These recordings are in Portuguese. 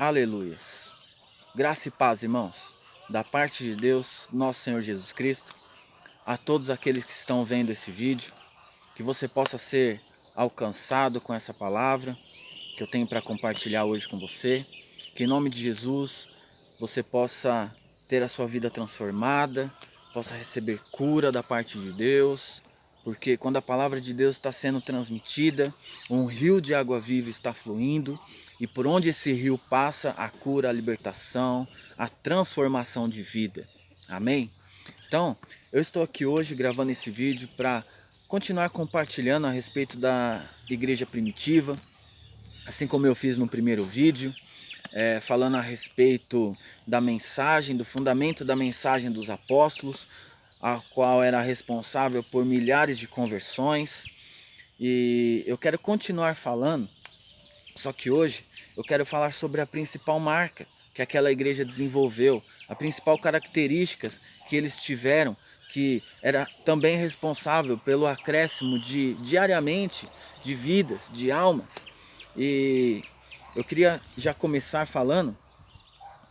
Aleluias. Graça e paz, irmãos, da parte de Deus, nosso Senhor Jesus Cristo, a todos aqueles que estão vendo esse vídeo, que você possa ser alcançado com essa palavra que eu tenho para compartilhar hoje com você, que em nome de Jesus você possa ter a sua vida transformada, possa receber cura da parte de Deus, porque quando a palavra de Deus está sendo transmitida, um rio de água viva está fluindo, e por onde esse rio passa, a cura, a libertação, a transformação de vida. Amém? Então, eu estou aqui hoje gravando esse vídeo para continuar compartilhando a respeito da igreja primitiva, assim como eu fiz no primeiro vídeo, falando a respeito da mensagem, do fundamento da mensagem dos apóstolos, a qual era responsável por milhares de conversões. E eu quero continuar falando, só que hoje eu quero falar sobre a principal marca que aquela igreja desenvolveu, a principal característica que eles tiveram, que era também responsável pelo acréscimo diariamente de vidas, de almas. E eu queria já começar falando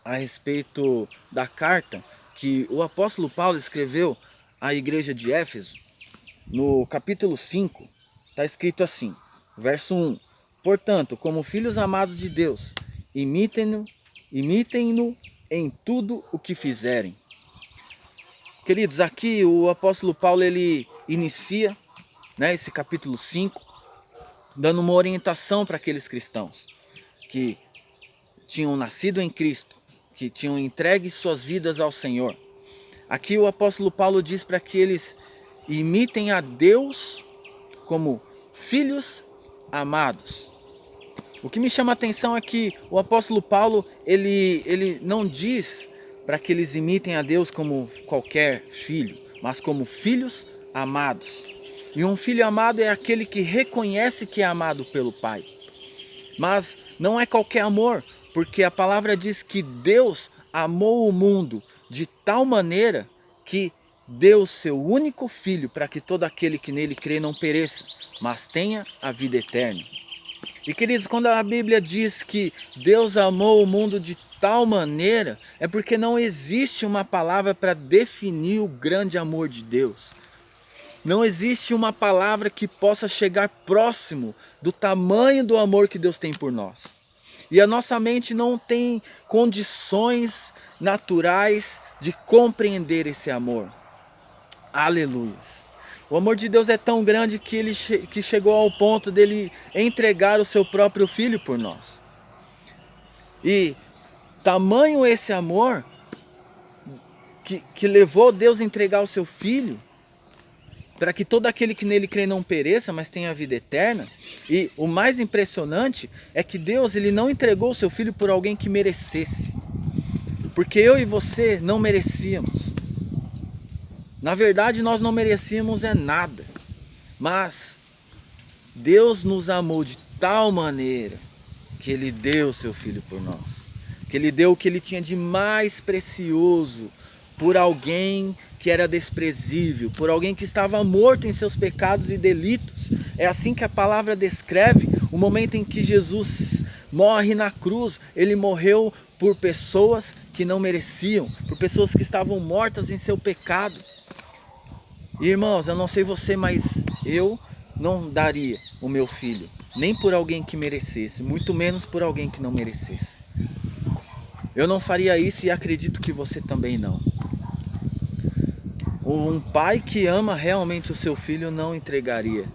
a respeito da carta que o apóstolo Paulo escreveu à igreja de Éfeso. No capítulo 5, está escrito assim, verso 1: Portanto, como filhos amados de Deus, imitem-no em tudo o que fizerem. Queridos, aqui o apóstolo Paulo ele inicia, esse capítulo 5, dando uma orientação para aqueles cristãos que tinham nascido em Cristo, que tinham entregue suas vidas ao Senhor. Aqui o apóstolo Paulo diz para que eles imitem a Deus como filhos amados. O que me chama a atenção é que o apóstolo Paulo ele não diz para que eles imitem a Deus como qualquer filho, mas como filhos amados. E um filho amado é aquele que reconhece que é amado pelo Pai. Mas não é qualquer amor, porque a palavra diz que Deus amou o mundo de tal maneira que deu seu único filho para que todo aquele que nele crê não pereça, mas tenha a vida eterna. E queridos, quando a Bíblia diz que Deus amou o mundo de tal maneira, é porque não existe uma palavra para definir o grande amor de Deus. Não existe uma palavra que possa chegar próximo do tamanho do amor que Deus tem por nós. E a nossa mente não tem condições naturais de compreender esse amor. Aleluias. O amor de Deus é tão grande que chegou ao ponto dele entregar o seu próprio filho por nós. E tamanho esse amor que levou Deus a entregar o seu filho, para que todo aquele que nele crê não pereça, mas tenha a vida eterna. E o mais impressionante é que Deus ele não entregou o seu filho por alguém que merecesse. Porque eu e você não merecíamos. Na verdade, nós não merecíamos nada. Mas Deus nos amou de tal maneira que ele deu o seu filho por nós. Que ele deu o que ele tinha de mais precioso por alguém que era desprezível, por alguém que estava morto em seus pecados e delitos. É assim que a palavra descreve o momento em que Jesus morre na cruz. Ele morreu por pessoas que não mereciam, por pessoas que estavam mortas em seu pecado. Irmãos, eu não sei você, mas eu não daria o meu filho, nem por alguém que merecesse, muito menos por alguém que não merecesse. Eu não faria isso e acredito que você também não. Um pai que ama realmente o seu filho não entregaria.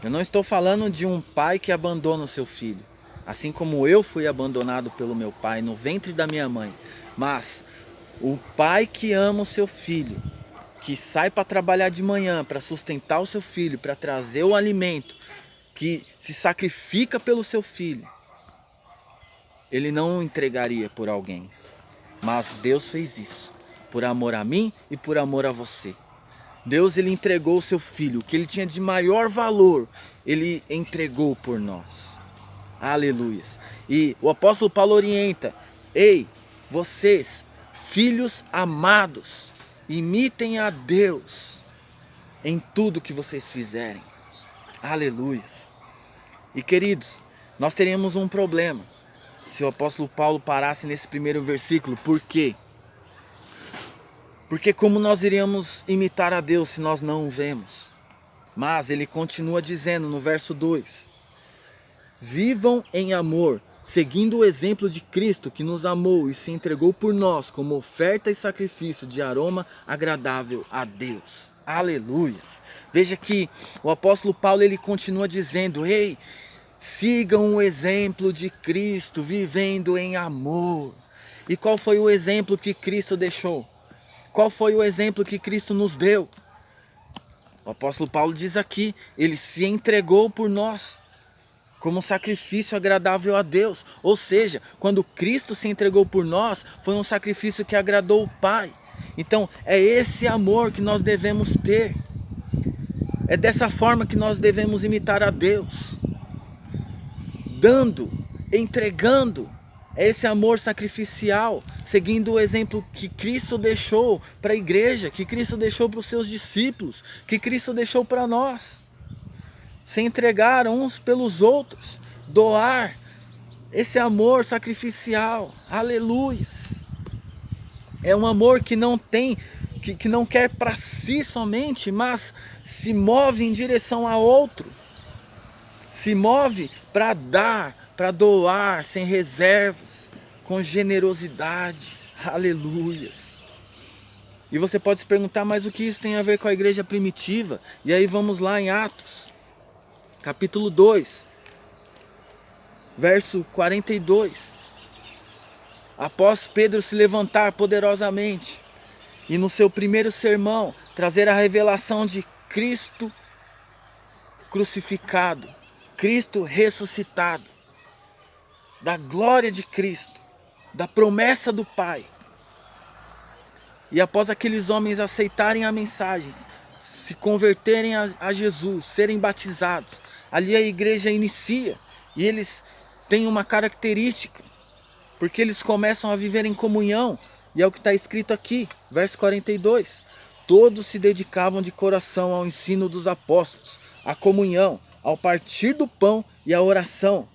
Eu não estou falando de um pai que abandona o seu filho, assim como eu fui abandonado pelo meu pai no ventre da minha mãe. Mas o pai que ama o seu filho, que sai para trabalhar de manhã para sustentar o seu filho, para trazer o alimento, que se sacrifica pelo seu filho, ele não o entregaria por alguém. Mas Deus fez isso por amor a mim e por amor a você. Deus ele entregou o seu filho, o que ele tinha de maior valor, ele entregou por nós. Aleluias. E o apóstolo Paulo orienta: ei, vocês, filhos amados, imitem a Deus em tudo que vocês fizerem. Aleluias. E queridos, nós teremos um problema. se o apóstolo Paulo parasse nesse primeiro versículo. Por quê? Porque como nós iríamos imitar a Deus se nós não o vemos? Mas ele continua dizendo no verso 2: vivam em amor, seguindo o exemplo de Cristo, que nos amou e se entregou por nós como oferta e sacrifício de aroma agradável a Deus. Aleluias! Veja que o apóstolo Paulo ele continua dizendo: ei, sigam o exemplo de Cristo, vivendo em amor. E qual foi o exemplo que Cristo deixou? Qual foi o exemplo que Cristo nos deu? O apóstolo Paulo diz aqui: ele se entregou por nós como sacrifício agradável a Deus. Ou seja, quando Cristo se entregou por nós, foi um sacrifício que agradou o Pai. Então é esse amor que nós devemos ter. É dessa forma que nós devemos imitar a Deus, dando, entregando. É esse amor sacrificial, seguindo o exemplo que Cristo deixou para a igreja, que Cristo deixou para os seus discípulos, que Cristo deixou para nós. Se entregar uns pelos outros, doar esse amor sacrificial. Aleluias! É um amor que não tem, que não quer para si somente, mas se move em direção a outro. Se move para dar, para doar, sem reservas, com generosidade. Aleluias! E você pode se perguntar, mas o que isso tem a ver com a igreja primitiva? E aí vamos lá em Atos, capítulo 2, verso 42. Após Pedro se levantar poderosamente e no seu primeiro sermão trazer a revelação de Cristo crucificado, Cristo ressuscitado, da glória de Cristo, da promessa do Pai. E após aqueles homens aceitarem a mensagem, se converterem a Jesus, serem batizados, ali a igreja inicia. E eles têm uma característica, porque eles começam a viver em comunhão. E é o que está escrito aqui, verso 42. Todos se dedicavam de coração ao ensino dos apóstolos, à comunhão, ao partir do pão e à oração.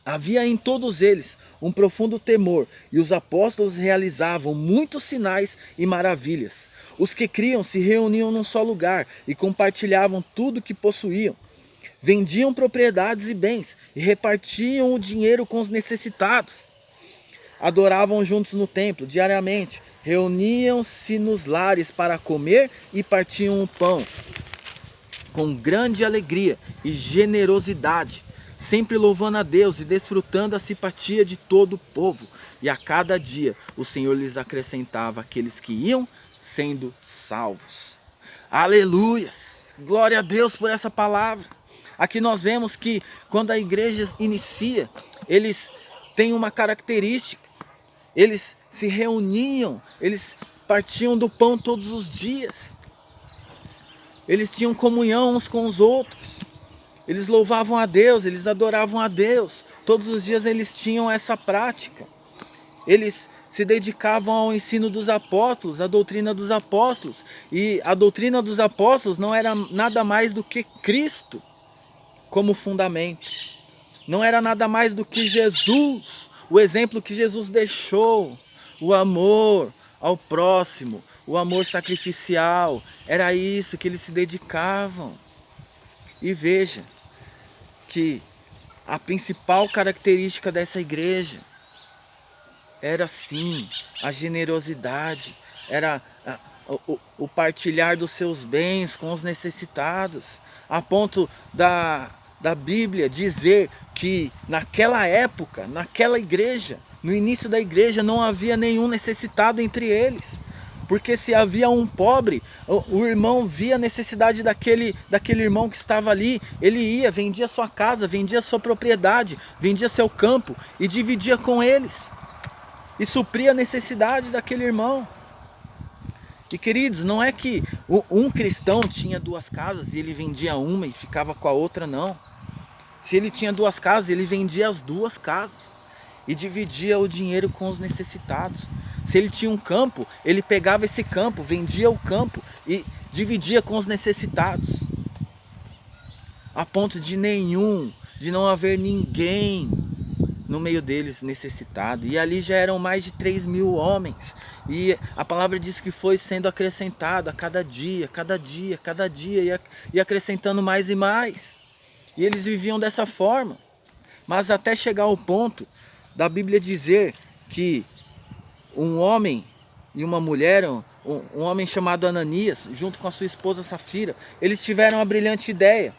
Havia em todos eles um profundo temor, e os apóstolos realizavam muitos sinais e maravilhas. Os que criam se reuniam num só lugar e compartilhavam tudo o que possuíam. Vendiam propriedades e bens e repartiam o dinheiro com os necessitados. Adoravam juntos no templo diariamente, reuniam-se nos lares para comer e partiam o pão com grande alegria e generosidade, sempre louvando a Deus e desfrutando a simpatia de todo o povo. E a cada dia o Senhor lhes acrescentava aqueles que iam sendo salvos. Aleluias! Glória a Deus por essa palavra. Aqui nós vemos que quando a igreja inicia, eles têm uma característica. Eles se reuniam, eles partiam do pão todos os dias. Eles tinham comunhão uns com os outros. Eles louvavam a Deus, eles adoravam a Deus. Todos os dias eles tinham essa prática. Eles se dedicavam ao ensino dos apóstolos, à doutrina dos apóstolos. E a doutrina dos apóstolos não era nada mais do que Cristo como fundamento. Não era nada mais do que Jesus, o exemplo que Jesus deixou, o amor ao próximo, o amor sacrificial. Era isso que eles se dedicavam. E veja que a principal característica dessa igreja era sim a generosidade, era o partilhar dos seus bens com os necessitados, a ponto da Bíblia dizer que naquela época, naquela igreja, no início da igreja não havia nenhum necessitado entre eles. Porque se havia um pobre, o irmão via a necessidade daquele irmão que estava ali, ele ia, vendia sua casa, vendia sua propriedade, vendia seu campo e dividia com eles. E supria a necessidade daquele irmão. E queridos, não é que um cristão tinha duas casas e ele vendia uma e ficava com a outra, não. Se ele tinha duas casas, ele vendia as duas casas e dividia o dinheiro com os necessitados. Se ele tinha um campo, ele pegava esse campo, vendia o campo e dividia com os necessitados. A ponto de não haver ninguém no meio deles necessitado. E ali já eram mais de 3.000 homens. E a palavra diz que foi sendo acrescentado a cada dia, cada dia, cada dia, e acrescentando mais e mais. E eles viviam dessa forma. Mas até chegar ao ponto da Bíblia dizer que um homem e uma mulher, um homem chamado Ananias, junto com a sua esposa Safira, eles tiveram a brilhante ideia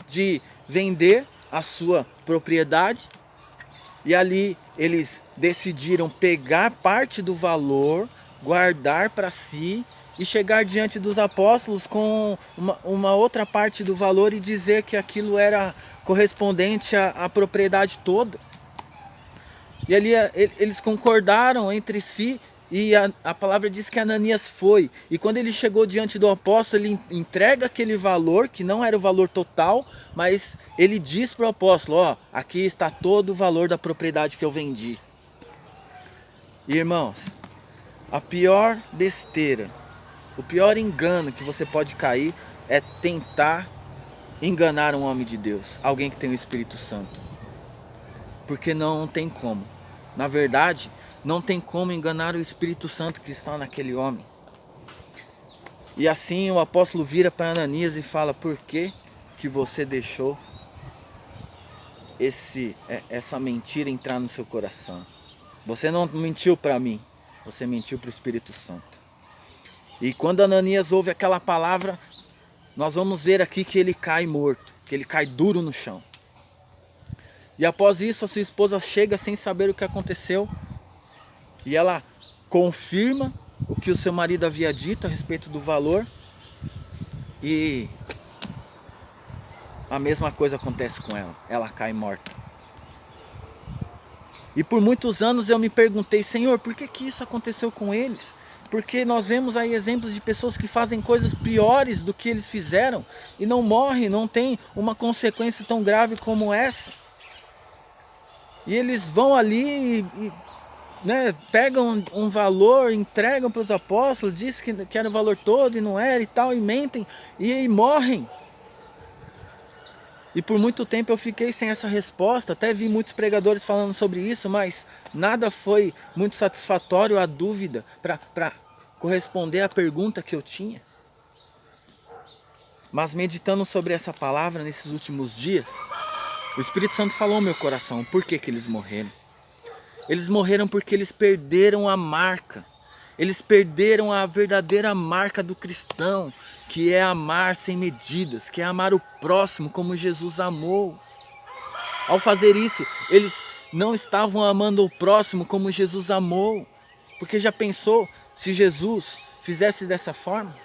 de vender a sua propriedade, e ali eles decidiram pegar parte do valor, guardar para si e chegar diante dos apóstolos com uma outra parte do valor e dizer que aquilo era correspondente à propriedade toda. E ali eles concordaram entre si, e a palavra diz que Ananias foi. E quando ele chegou diante do apóstolo, ele entrega aquele valor, que não era o valor total, mas ele diz para o apóstolo: ó, aqui está todo o valor da propriedade que eu vendi. E, irmãos, a pior besteira, o pior engano que você pode cair é tentar enganar um homem de Deus, alguém que tem o Espírito Santo. Porque não tem como. Na verdade, não tem como enganar o Espírito Santo que está naquele homem. E assim o apóstolo vira para Ananias e fala: por que você deixou essa mentira entrar no seu coração? Você não mentiu para mim, você mentiu para o Espírito Santo. E quando Ananias ouve aquela palavra, nós vamos ver aqui que ele cai morto, que ele cai duro no chão. E após isso, a sua esposa chega sem saber o que aconteceu. E ela confirma o que o seu marido havia dito a respeito do valor. E a mesma coisa acontece com ela. Ela cai morta. E por muitos anos eu me perguntei: Senhor, por que isso aconteceu com eles? Porque nós vemos aí exemplos de pessoas que fazem coisas piores do que eles fizeram e não morrem, não tem uma consequência tão grave como essa. E eles vão ali e pegam um valor, entregam para os apóstolos, diz que era o valor todo e não era e tal, e mentem e morrem. E por muito tempo eu fiquei sem essa resposta, até vi muitos pregadores falando sobre isso, mas nada foi muito satisfatório à dúvida para corresponder à pergunta que eu tinha. Mas meditando sobre essa palavra nesses últimos dias, o Espírito Santo falou ao meu coração: por que eles morreram? Eles morreram porque eles perderam a marca. Eles perderam a verdadeira marca do cristão, que é amar sem medidas, que é amar o próximo como Jesus amou. Ao fazer isso, eles não estavam amando o próximo como Jesus amou. Porque já pensou se Jesus fizesse dessa forma?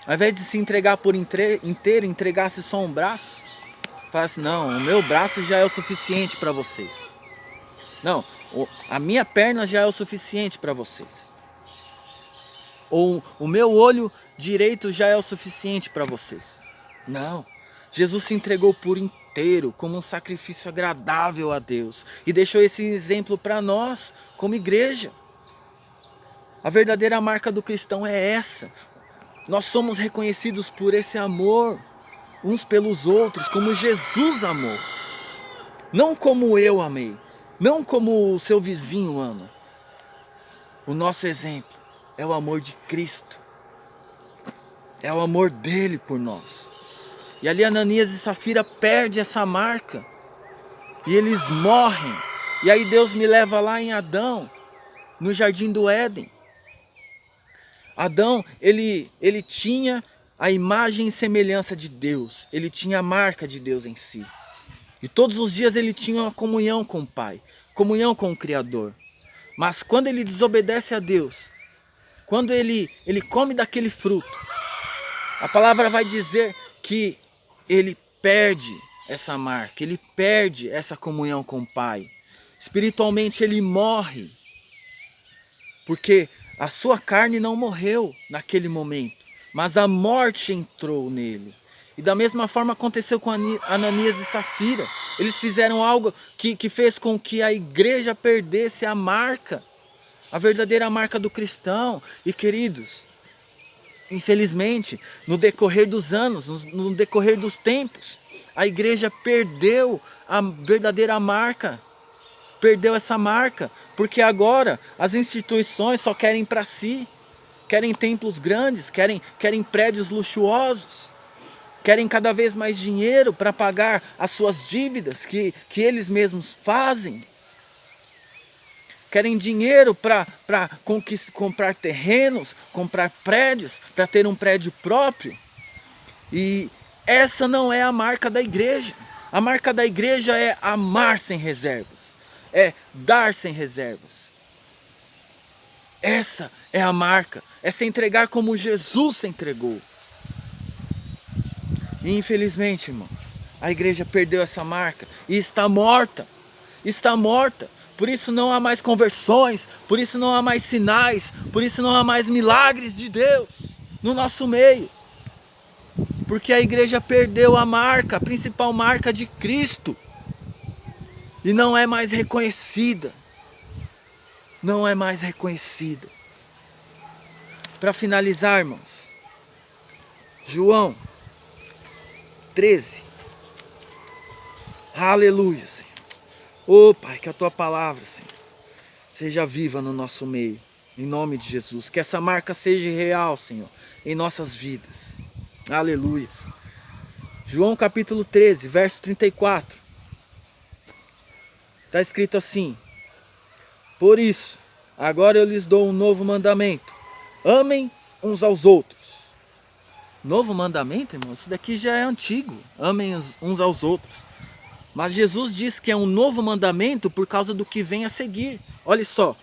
Ao invés de se entregar por inteiro, entregasse só um braço, falasse: não, o meu braço já é o suficiente para vocês. Não, a minha perna já é o suficiente para vocês. Ou o meu olho direito já é o suficiente para vocês. Não, Jesus se entregou por inteiro, como um sacrifício agradável a Deus. E deixou esse exemplo para nós, como igreja. A verdadeira marca do cristão é essa. Nós somos reconhecidos por esse amor, uns pelos outros, como Jesus amou. Não como eu amei. Não como o seu vizinho ama. O nosso exemplo é o amor de Cristo. É o amor dele por nós. E ali Ananias e Safira perdem essa marca. E eles morrem. E aí Deus me leva lá em Adão, no jardim do Éden. Adão, ele tinha a imagem e semelhança de Deus. Ele tinha a marca de Deus em si. E todos os dias ele tinha uma comunhão com o Pai, comunhão com o Criador. Mas quando ele desobedece a Deus, quando ele come daquele fruto, a palavra vai dizer que ele perde essa marca, ele perde essa comunhão com o Pai. Espiritualmente ele morre, porque a sua carne não morreu naquele momento, mas a morte entrou nele. E da mesma forma aconteceu com Ananias e Safira. Eles fizeram algo que fez com que a igreja perdesse a marca, a verdadeira marca do cristão. E queridos, infelizmente, no decorrer dos anos, no decorrer dos tempos, a igreja perdeu a verdadeira marca perdeu essa marca, porque agora as instituições só querem para si, querem templos grandes, querem prédios luxuosos, querem cada vez mais dinheiro para pagar as suas dívidas que eles mesmos fazem. Querem dinheiro para comprar terrenos, comprar prédios, para ter um prédio próprio. E essa não é a marca da igreja. A marca da igreja é amar sem reservas, é dar sem reservas. Essa é a marca, é se entregar como Jesus se entregou. E infelizmente, irmãos, a igreja perdeu essa marca e está morta. Está morta. Por isso não há mais conversões, por isso não há mais sinais, por isso não há mais milagres de Deus no nosso meio. Porque a igreja perdeu a marca, a principal marca de Cristo. E não é mais reconhecida. Não é mais reconhecida. Para finalizar, irmãos, João 13. Aleluia, Senhor. Ô Pai, que a Tua palavra, Senhor, seja viva no nosso meio. Em nome de Jesus. Que essa marca seja real, Senhor, em nossas vidas. Aleluia. João capítulo 13, verso 34. Está escrito assim: por isso, agora eu lhes dou um novo mandamento. Amem uns aos outros. Novo mandamento, irmão? Isso daqui já é antigo. Amem uns aos outros. Mas Jesus diz que é um novo mandamento por causa do que vem a seguir. Olha só.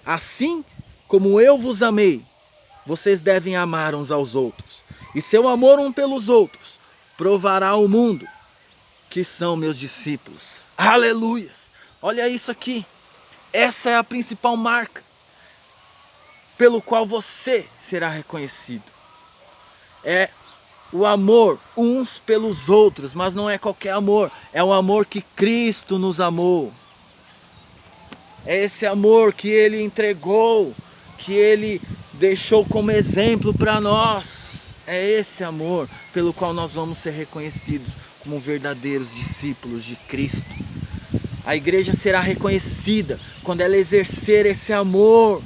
Assim como eu vos amei, vocês devem amar uns aos outros. E seu amor um pelos outros provará ao mundo que são meus discípulos. Aleluias! Olha isso aqui. Essa é a principal marca pelo qual você será reconhecido. É o amor uns pelos outros, mas não é qualquer amor. É o amor que Cristo nos amou. É esse amor que Ele entregou, que Ele deixou como exemplo para nós. É esse amor pelo qual nós vamos ser reconhecidos como verdadeiros discípulos de Cristo. A igreja será reconhecida quando ela exercer esse amor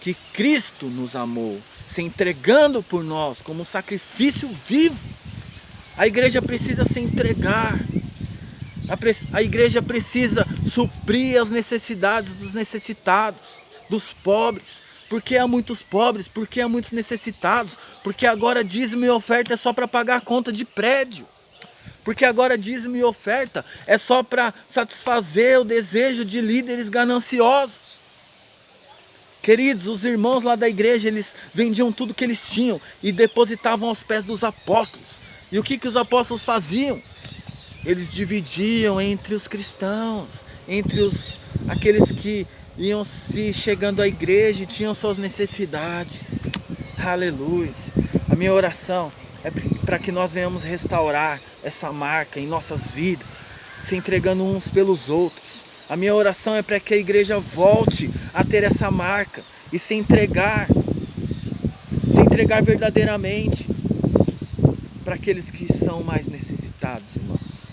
que Cristo nos amou, se entregando por nós como um sacrifício vivo. A igreja precisa se entregar. A igreja precisa suprir as necessidades dos necessitados, dos pobres. Porque há muitos pobres, porque há muitos necessitados, porque agora dízimo e oferta é só para pagar a conta de prédio. Porque agora dízimo e oferta é só para satisfazer o desejo de líderes gananciosos. Queridos, os irmãos lá da igreja, eles vendiam tudo que eles tinham e depositavam aos pés dos apóstolos. E o que os apóstolos faziam? Eles dividiam entre os cristãos, entre aqueles que iam se chegando à igreja e tinham suas necessidades. Aleluia. A minha oração é para que nós venhamos restaurar essa marca em nossas vidas, se entregando uns pelos outros. A minha oração é para que a igreja volte a ter essa marca e se entregar verdadeiramente para aqueles que são mais necessitados, irmãos.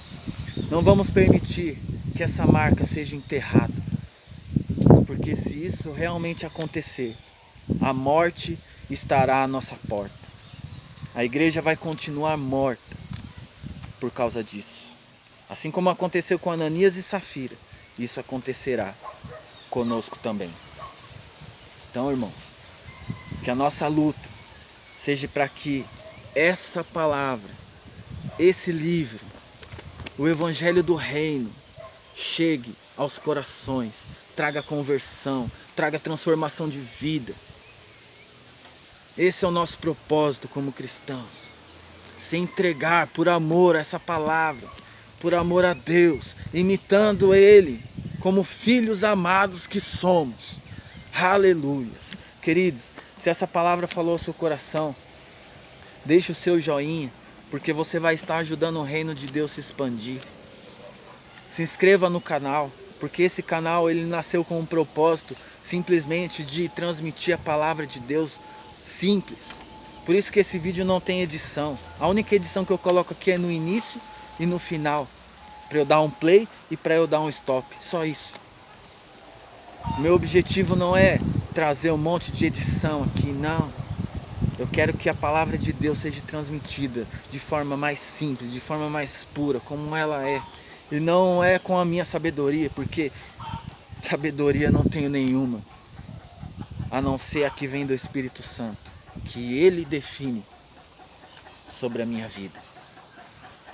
Não vamos permitir que essa marca seja enterrada, porque se isso realmente acontecer, a morte estará à nossa porta. A igreja vai continuar morta por causa disso. Assim como aconteceu com Ananias e Safira, isso acontecerá conosco também. Então, irmãos, que a nossa luta seja para que essa palavra, esse livro, o Evangelho do Reino, chegue aos corações, traga conversão, traga transformação de vida. Esse é o nosso propósito como cristãos. Se entregar por amor a essa palavra, por amor a Deus, imitando Ele como filhos amados que somos. Aleluia. Queridos, se essa palavra falou ao seu coração, deixe o seu joinha, porque você vai estar ajudando o reino de Deus a se expandir. Se inscreva no canal, porque esse canal ele nasceu com um propósito simplesmente de transmitir a palavra de Deus simples. Por isso que esse vídeo não tem edição. A única edição que eu coloco aqui é no início e no final. para eu dar um play e para eu dar um stop. Só isso. Meu objetivo não é trazer um monte de edição aqui, não. Eu quero que a palavra de Deus seja transmitida de forma mais simples, de forma mais pura, como ela é. E não é com a minha sabedoria, porque sabedoria não tenho nenhuma, a não ser a que vem do Espírito Santo, que Ele define sobre a minha vida.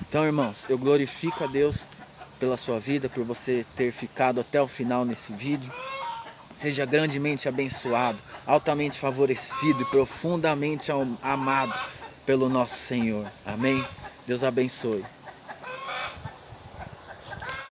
Então, irmãos, eu glorifico a Deus pela sua vida, por você ter ficado até o final nesse vídeo. Seja grandemente abençoado, altamente favorecido e profundamente amado pelo nosso Senhor. Amém? Deus abençoe.